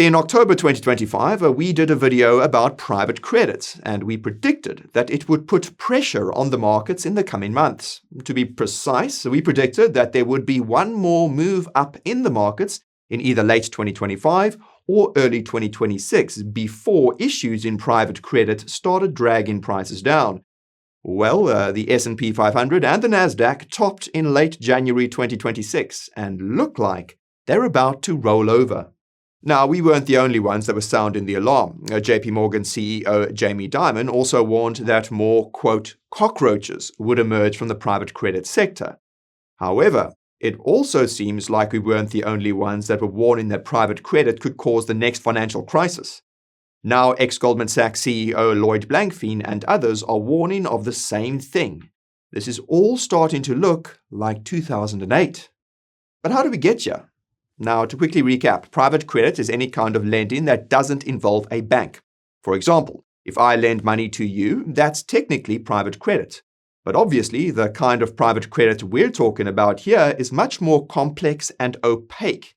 In October 2025, we did a video about private credit, and we predicted that it would put pressure on the markets in the coming months. To be precise, we predicted that there would be one more move up in the markets in either late 2025 or early 2026 before issues in private credit started dragging prices down. Well, the S&P 500 and the Nasdaq topped in late January 2026 and look like they're about to roll over. Now, we weren't the only ones that were sounding the alarm. JP Morgan CEO Jamie Dimon also warned that more, quote, cockroaches would emerge from the private credit sector. However, it also seems like we weren't the only ones that were warning that private credit could cause the next financial crisis. Now, ex-Goldman Sachs CEO Lloyd Blankfein and others are warning of the same thing. This is all starting to look like 2008. But how do we get here? Now, to quickly recap, private credit is any kind of lending that doesn't involve a bank. For example, if I lend money to you, that's technically private credit. But obviously, the kind of private credit we're talking about here is much more complex and opaque.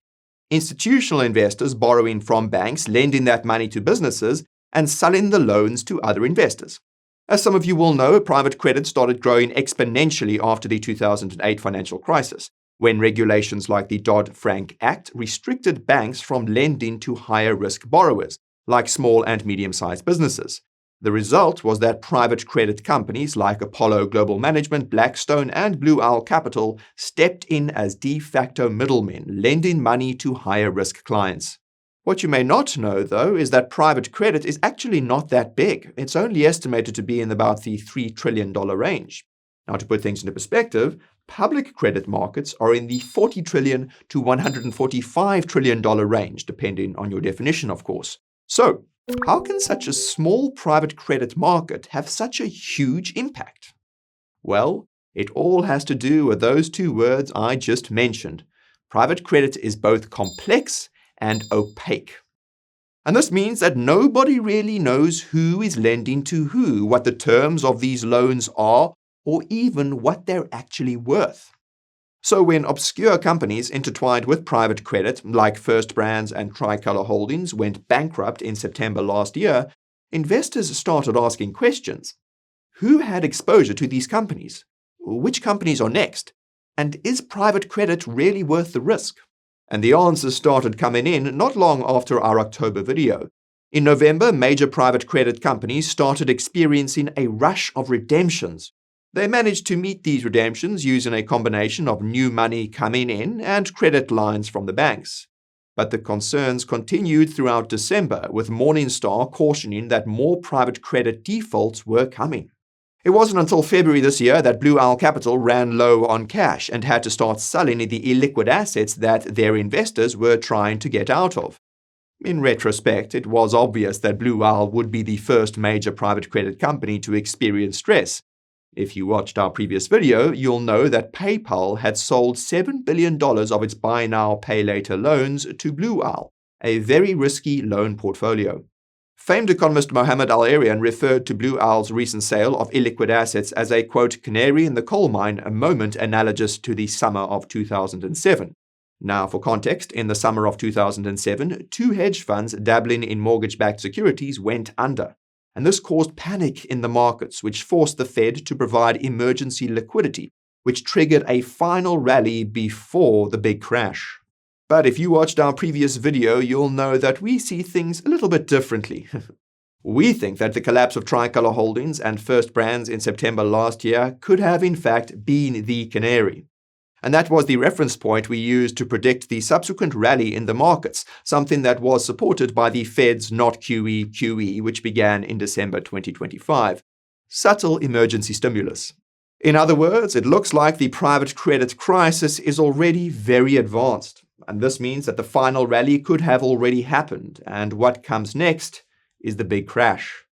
Institutional investors borrowing from banks, lending that money to businesses, and selling the loans to other investors. As some of you will know, private credit started growing exponentially after the 2008 financial crisis, when regulations like the Dodd-Frank Act restricted banks from lending to higher-risk borrowers, like small and medium-sized businesses. The result was that private credit companies like Apollo Global Management, Blackstone, and Blue Owl Capital stepped in as de facto middlemen, lending money to higher-risk clients. What you may not know, though, is that private credit is actually not that big. It's only estimated to be in about the $3 trillion range. Now, to put things into perspective, public credit markets are in the $40 trillion to $145 trillion range, depending on your definition, of course. So, how can such a small private credit market have such a huge impact? Well, it all has to do with those two words I just mentioned. Private credit is both complex and opaque. And this means that nobody really knows who is lending to who, what the terms of these loans are, or even what they're actually worth. So when obscure companies intertwined with private credit, like First Brands and Tricolor Holdings, went bankrupt in September last year, investors started asking questions. Who had exposure to these companies? Which companies are next? And is private credit really worth the risk? And the answers started coming in not long after our October video. In November, major private credit companies started experiencing a rush of redemptions. They managed to meet these redemptions using a combination of new money coming in and credit lines from the banks. But the concerns continued throughout December, with Morningstar cautioning that more private credit defaults were coming. It wasn't until February this year that Blue Owl Capital ran low on cash and had to start selling the illiquid assets that their investors were trying to get out of. In retrospect, it was obvious that Blue Owl would be the first major private credit company to experience stress. If you watched our previous video, you'll know that PayPal had sold $7 billion of its buy now, pay later loans to Blue Owl, a very risky loan portfolio. Famed economist Mohammed Al-Arian referred to Blue Owl's recent sale of illiquid assets as a, quote, canary in the coal mine, a moment analogous to the summer of 2007. Now, for context, in the summer of 2007, two hedge funds dabbling in mortgage-backed securities went under. And this caused panic in the markets, which forced the Fed to provide emergency liquidity, which triggered a final rally before the big crash. But if you watched our previous video, you'll know that we see things a little bit differently. We think that the collapse of Tricolor Holdings and First Brands in September last year could have in fact been the canary. And that was the reference point we used to predict the subsequent rally in the markets, something that was supported by the Fed's not QE, which began in December 2025. Subtle emergency stimulus. In other words, it looks like the private credit crisis is already very advanced, and this means that the final rally could have already happened, and what comes next is the big crash.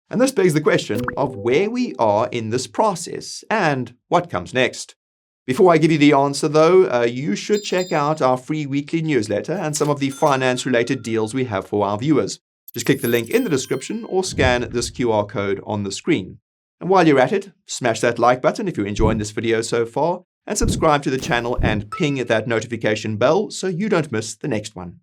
And this begs the question of where we are in this process and what comes next. Before I give you the answer, though, you should check out our free weekly newsletter and some of the finance-related deals we have for our viewers. Just click the link in the description or scan this QR code on the screen. And while you're at it, smash that like button if you're enjoying this video so far, and subscribe to the channel and ping that notification bell so you don't miss the next one.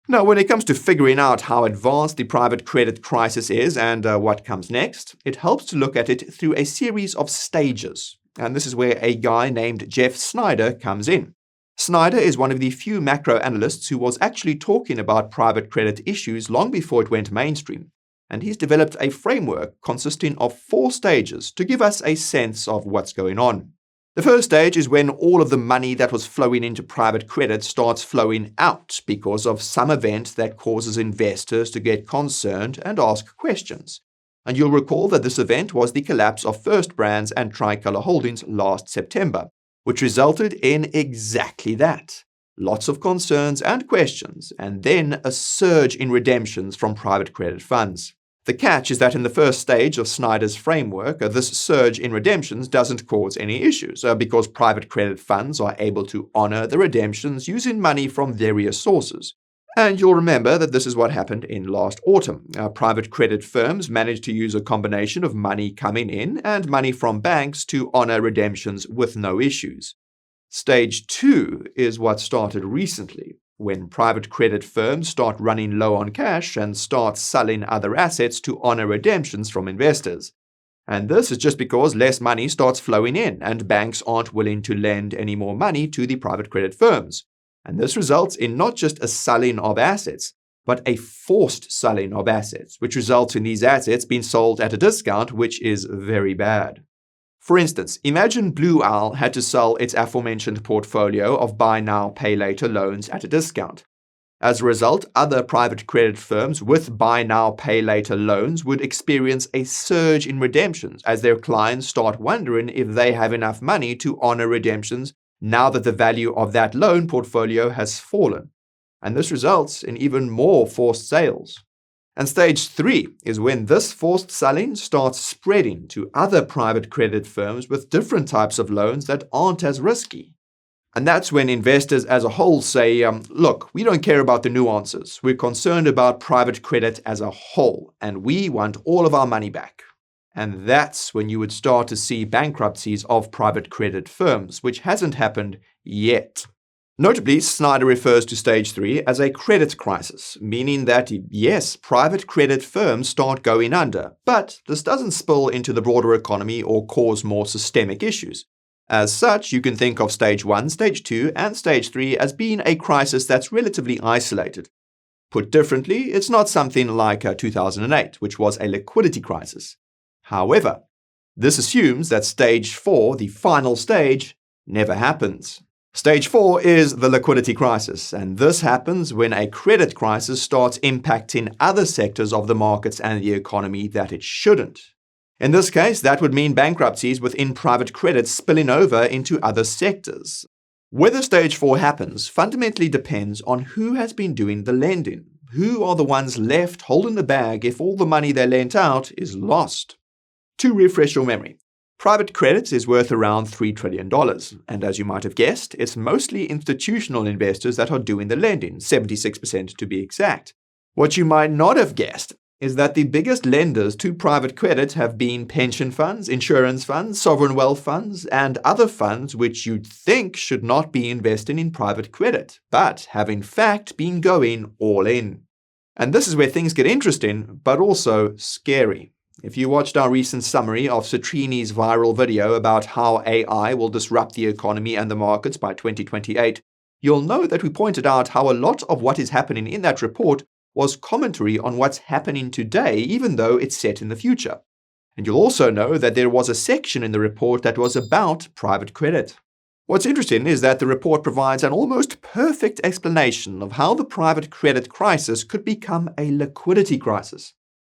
Now, when it comes to figuring out how advanced the private credit crisis is and what comes next, it helps to look at it through a series of stages. And this is where a guy named Jeff Snyder comes in. Snyder is one of the few macro analysts who was actually talking about private credit issues long before it went mainstream. And he's developed a framework consisting of 4 stages to give us a sense of what's going on. The first stage is when all of the money that was flowing into private credit starts flowing out because of some event that causes investors to get concerned and ask questions. And you'll recall that this event was the collapse of First Brands and Tricolor Holdings last September, which resulted in exactly that. Lots of concerns and questions, and then a surge in redemptions from private credit funds. The catch is that in the first stage of Snyder's framework, this surge in redemptions doesn't cause any issues, because private credit funds are able to honor the redemptions using money from various sources. And you'll remember that this is what happened in last autumn. Private credit firms managed to use a combination of money coming in and money from banks to honor redemptions with no issues. Stage 2 is what started recently, when private credit firms start running low on cash and start selling other assets to honor redemptions from investors. And this is just because less money starts flowing in and banks aren't willing to lend any more money to the private credit firms. And this results in not just a selling of assets, but a forced selling of assets, which results in these assets being sold at a discount, which is very bad. For instance, imagine Blue Owl had to sell its aforementioned portfolio of buy now, pay later loans at a discount. As a result, other private credit firms with buy now, pay later loans would experience a surge in redemptions as their clients start wondering if they have enough money to honor redemptions now that the value of that loan portfolio has fallen. And this results in even more forced sales. And stage 3 is when this forced selling starts spreading to other private credit firms with different types of loans that aren't as risky. And that's when investors as a whole say, look, we don't care about the nuances. We're concerned about private credit as a whole, and we want all of our money back. And that's when you would start to see bankruptcies of private credit firms, which hasn't happened yet. Notably, Snyder refers to stage 3 as a credit crisis, meaning that, yes, private credit firms start going under, but this doesn't spill into the broader economy or cause more systemic issues. As such, you can think of stage 1, stage 2, and stage 3 as being a crisis that's relatively isolated. Put differently, it's not something like 2008, which was a liquidity crisis. However, this assumes that stage 4, the final stage, never happens. Stage 4 is the liquidity crisis, and this happens when a credit crisis starts impacting other sectors of the markets and the economy that it shouldn't. In this case, that would mean bankruptcies within private credit spilling over into other sectors. Whether stage 4 happens fundamentally depends on who has been doing the lending. Who are the ones left holding the bag if all the money they lent out is lost? To refresh your memory, private credit is worth around $3 trillion, and as you might have guessed, it's mostly institutional investors that are doing the lending, 76% to be exact. What you might not have guessed is that the biggest lenders to private credit have been pension funds, insurance funds, sovereign wealth funds, and other funds which you'd think should not be investing in private credit, but have in fact been going all in. And this is where things get interesting, but also scary. If you watched our recent summary of Citrini's viral video about how AI will disrupt the economy and the markets by 2028, you'll know that we pointed out how a lot of what is happening in that report was commentary on what's happening today, even though it's set in the future. And you'll also know that there was a section in the report that was about private credit. What's interesting is that the report provides an almost perfect explanation of how the private credit crisis could become a liquidity crisis.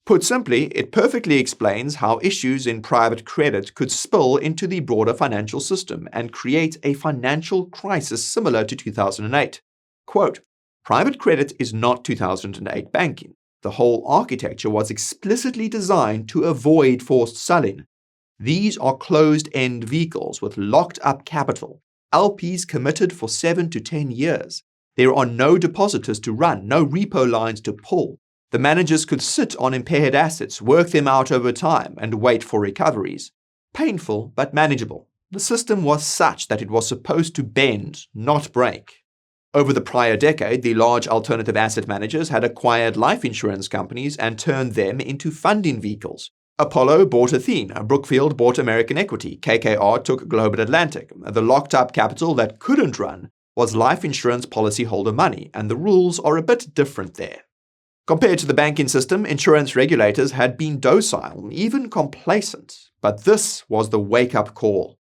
Put simply, it perfectly explains how issues in private credit could spill into the broader financial system and create a financial crisis similar to 2008. Quote, "Private credit is not 2008 banking. The whole architecture was explicitly designed to avoid forced selling. These are closed-end vehicles with locked-up capital, LPs committed for 7 to 10 years. There are no depositors to run, no repo lines to pull. The managers could sit on impaired assets, work them out over time, and wait for recoveries. Painful, but manageable. The system was such that it was supposed to bend, not break." Over the prior decade, the large alternative asset managers had acquired life insurance companies and turned them into funding vehicles. Apollo bought Athene, Brookfield bought American Equity, KKR took Global Atlantic. The locked-up capital that couldn't run was life insurance policyholder money, and the rules are a bit different there. Compared to the banking system, insurance regulators had been docile, even complacent, but this was the wake-up call.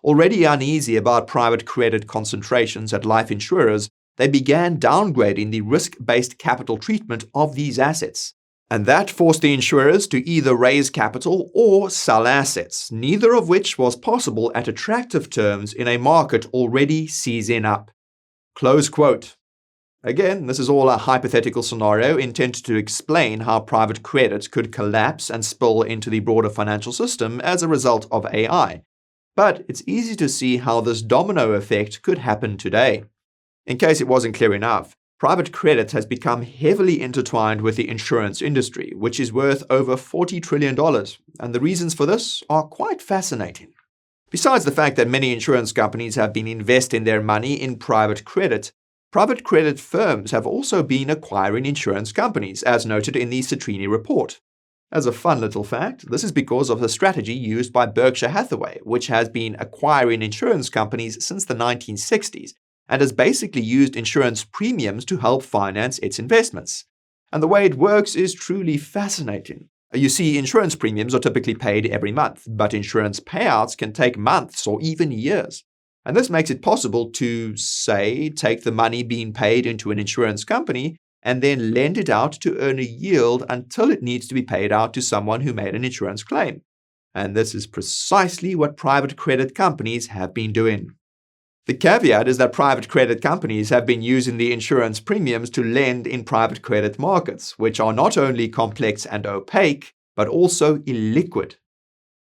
Already uneasy about private credit concentrations at life insurers, they began downgrading the risk-based capital treatment of these assets. And that forced the insurers to either raise capital or sell assets, neither of which was possible at attractive terms in a market already seizing up. Close quote. Again, this is all a hypothetical scenario intended to explain how private credit could collapse and spill into the broader financial system as a result of AI. But it's easy to see how this domino effect could happen today. In case it wasn't clear enough, private credit has become heavily intertwined with the insurance industry, which is worth over $40 trillion, and the reasons for this are quite fascinating. Besides the fact that many insurance companies have been investing their money in private credit firms have also been acquiring insurance companies, as noted in the Citrini report. As a fun little fact, this is because of the strategy used by Berkshire Hathaway, which has been acquiring insurance companies since the 1960s, and has basically used insurance premiums to help finance its investments. And the way it works is truly fascinating. You see, insurance premiums are typically paid every month, but insurance payouts can take months or even years. And this makes it possible to, say, take the money being paid into an insurance company and then lend it out to earn a yield until it needs to be paid out to someone who made an insurance claim. And this is precisely what private credit companies have been doing. The caveat is that private credit companies have been using the insurance premiums to lend in private credit markets, which are not only complex and opaque, but also illiquid.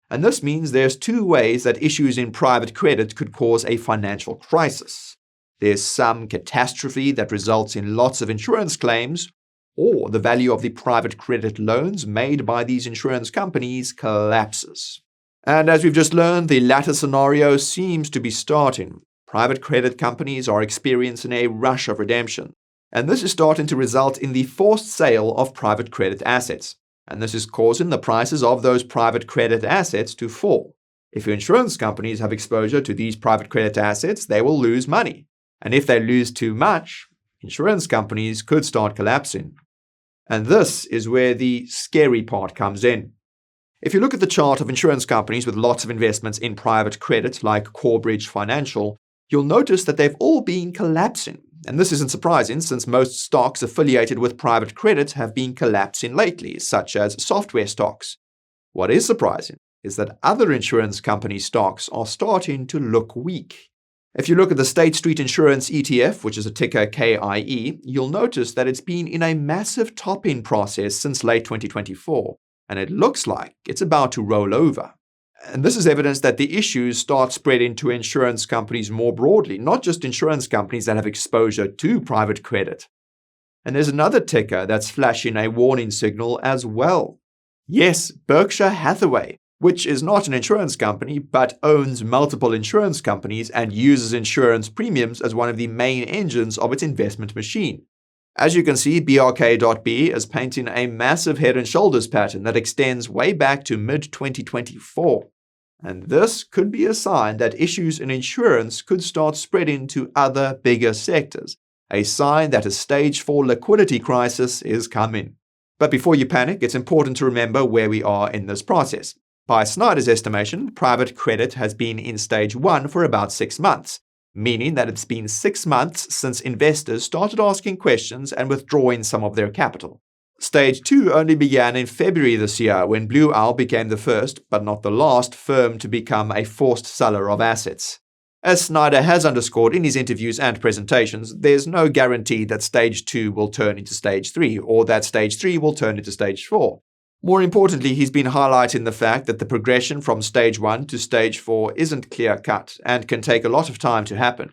And this means there's two ways that issues in private credit could cause a financial crisis. There's some catastrophe that results in lots of insurance claims, or the value of the private credit loans made by these insurance companies collapses. And as we've just learned, the latter scenario seems to be starting. Private credit companies are experiencing a rush of redemption, and this is starting to result in the forced sale of private credit assets, and this is causing the prices of those private credit assets to fall. If insurance companies have exposure to these private credit assets, they will lose money, and if they lose too much, insurance companies could start collapsing. And this is where the scary part comes in. If you look at the chart of insurance companies with lots of investments in private credit, like Corebridge Financial, you'll notice that they've all been collapsing. And this isn't surprising, since most stocks affiliated with private credit have been collapsing lately, such as software stocks. What is surprising is that other insurance company stocks are starting to look weak. If you look at the State Street Insurance ETF, which is a ticker KIE, you'll notice that it's been in a massive top-in process since late 2024, and it looks like it's about to roll over. And this is evidence that the issues start spreading to insurance companies more broadly, not just insurance companies that have exposure to private credit. And there's another ticker that's flashing a warning signal as well. Yes, Berkshire Hathaway, which is not an insurance company but owns multiple insurance companies and uses insurance premiums as one of the main engines of its investment machine. As you can see, BRK.B is painting a massive head and shoulders pattern that extends way back to mid-2024. And this could be a sign that issues in insurance could start spreading to other bigger sectors, a sign that a stage 4 liquidity crisis is coming. But before you panic, it's important to remember where we are in this process. By Snyder's estimation, private credit has been in stage 1 for about 6 months, meaning that it's been 6 months since investors started asking questions and withdrawing some of their capital. Stage 2 only began in February this year, when Blue Owl became the first, but not the last, firm to become a forced seller of assets. As Snyder has underscored in his interviews and presentations, there's no guarantee that Stage 2 will turn into Stage 3, or that Stage 3 will turn into Stage 4. More importantly, he's been highlighting the fact that the progression from Stage 1 to Stage 4 isn't clear-cut and can take a lot of time to happen.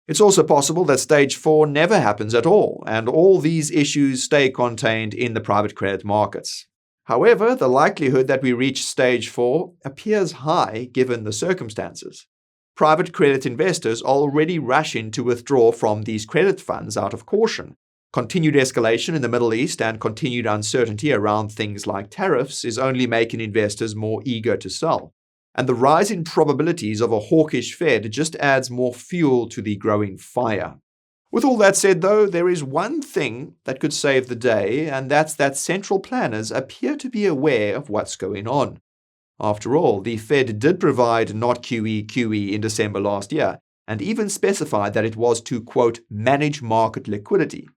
It's also possible that Stage 4 never happens at all, and all these issues stay contained in the private credit markets. However, the likelihood that we reach Stage 4 appears high given the circumstances. private credit investors are already rushing to withdraw from these credit funds out of caution. Continued escalation in the Middle East and continued uncertainty around things like tariffs is only making investors more eager to sell. And the rising probabilities of a hawkish Fed just adds more fuel to the growing fire. With all that said, though, there is one thing that could save the day, and that's that central planners appear to be aware of what's going on. After all, the Fed did provide not QE in December last year, and even specified that it was to, quote, manage market liquidity.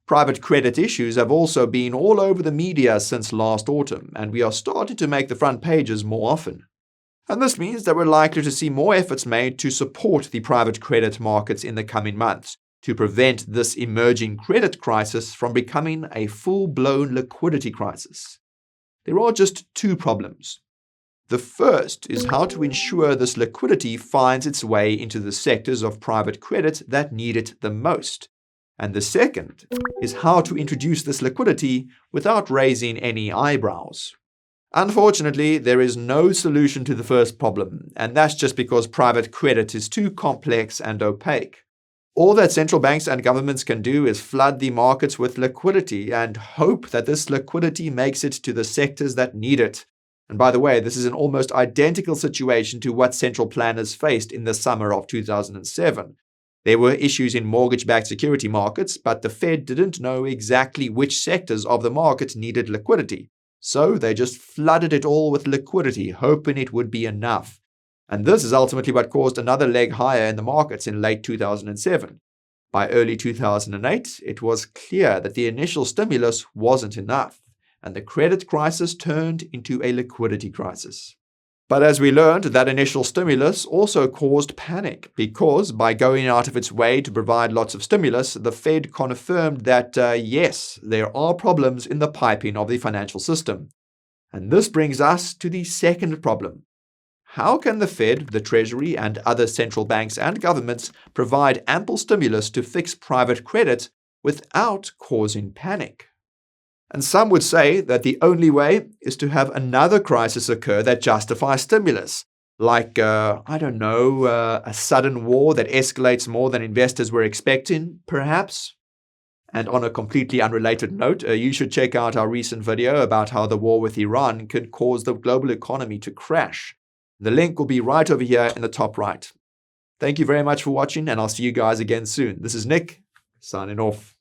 Private credit issues have also been all over the media since last autumn, and we are starting to make the front pages more often. And this means that we're likely to see more efforts made to support the private credit markets in the coming months, to prevent this emerging credit crisis from becoming a full-blown liquidity crisis. There are just two problems. The first is how to ensure this liquidity finds its way into the sectors of private credit that need it the most. And the second is how to introduce this liquidity without raising any eyebrows. Unfortunately, there is no solution to the first problem, and that's just because private credit is too complex and opaque. All that central banks and governments can do is flood the markets with liquidity and hope that this liquidity makes it to the sectors that need it. And by the way, this is an almost identical situation to what central planners faced in the summer of 2007. There were issues in mortgage-backed security markets, but the Fed didn't know exactly which sectors of the market needed liquidity. So they just flooded it all with liquidity, hoping it would be enough. And this is ultimately what caused another leg higher in the markets in late 2007. By early 2008, it was clear that the initial stimulus wasn't enough, and the credit crisis turned into a liquidity crisis. But as we learned, that initial stimulus also caused panic, because by going out of its way to provide lots of stimulus, the Fed confirmed that, yes, there are problems in the piping of the financial system. And this brings us to the second problem. How can the Fed, the Treasury, and other central banks and governments provide ample stimulus to fix private credit without causing panic? And some would say that the only way is to have another crisis occur that justifies stimulus, like, a sudden war that escalates more than investors were expecting, perhaps. And on a completely unrelated note, you should check out our recent video about how the war with Iran could cause the global economy to crash. The link will be right over here in the top right. Thank you very much for watching, and I'll see you guys again soon. This is Nick, signing off.